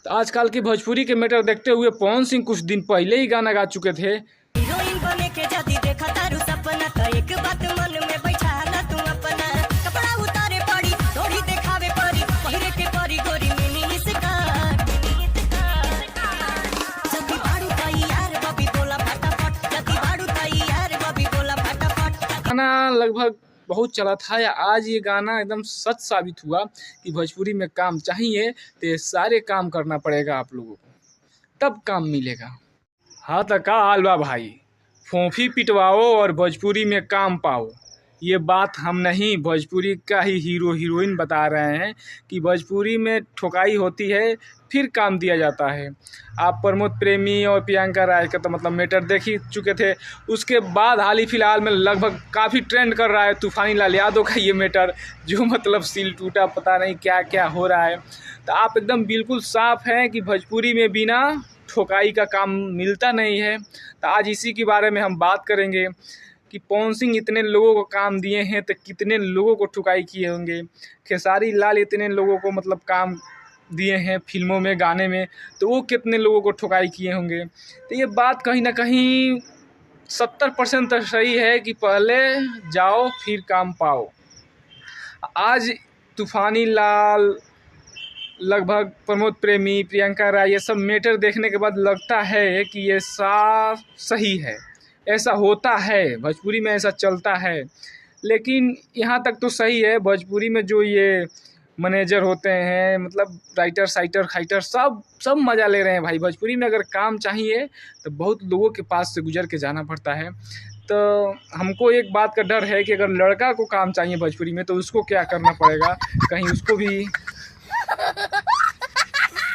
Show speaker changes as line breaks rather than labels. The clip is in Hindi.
तो आजकल की भोजपुरी के मैटर देखते हुए पवन सिंह कुछ दिन पहले ही गाना गा चुके थे।
हीरोइन बने के जदी देखा तारू सपना त एक बात मन में बैठा ला तू अपना कपड़ा उतारे पड़ी थोड़ी देखावे पड़ी पहिरे के परी गोरी मिनी स्कर्ट जदी बाड़ू ताई यार बबी बोला फटाफट जदी बाड़ू ताई यार बबी बोला फटाफट।
गाना लगभग बहुत चला था या आज ये गाना एकदम सच साबित हुआ कि भोजपुरी में काम चाहिए तो ये सारे काम करना पड़ेगा आप लोगों को, तब काम मिलेगा। हाँ तो का हाल बा भाई, फोफी पिटवाओ और भोजपुरी में काम पाओ। ये बात हम नहीं, भोजपुरी का ही हीरो हीरोइन बता रहे हैं कि भोजपुरी में ठोकाई होती है फिर काम दिया जाता है। आप प्रमोद प्रेमी और प्रियंका राय का तो मतलब मैटर देख ही चुके थे। उसके बाद हाल ही फिलहाल में लगभग काफ़ी ट्रेंड कर रहा है तूफानी लाल यादव का ये मैटर, जो मतलब सील टूटा, पता नहीं क्या क्या हो रहा है। तो आप एकदम बिल्कुल साफ हैं कि भोजपुरी में बिना ठोकाई का काम मिलता नहीं है। तो आज इसी के बारे में हम बात करेंगे कि पवन सिंह इतने लोगों को काम दिए हैं तो कितने लोगों को ठुकाई किए होंगे। खेसारी लाल इतने लोगों को मतलब काम दिए हैं फिल्मों में, गाने में, तो वो कितने लोगों को ठुकाई किए होंगे। तो ये बात कहीं ना कहीं 70% तो सही है कि पहले जाओ फिर काम पाओ। आज तूफानी लाल, लगभग प्रमोद प्रेमी, प्रियंका राय, ये सब मैटर देखने के बाद लगता है कि ये साफ सही है, ऐसा होता है, भोजपुरी में ऐसा चलता है। लेकिन यहाँ तक तो सही है, भोजपुरी में जो ये मैनेजर होते हैं, मतलब राइटर साइटर खाइटर, सब मज़ा ले रहे हैं भाई। भोजपुरी में अगर काम चाहिए तो बहुत लोगों के पास से गुजर के जाना पड़ता है। तो हमको एक बात का डर है कि अगर लड़का को काम चाहिए भोजपुरी में तो उसको क्या करना पड़ेगा, कहीं उसको भी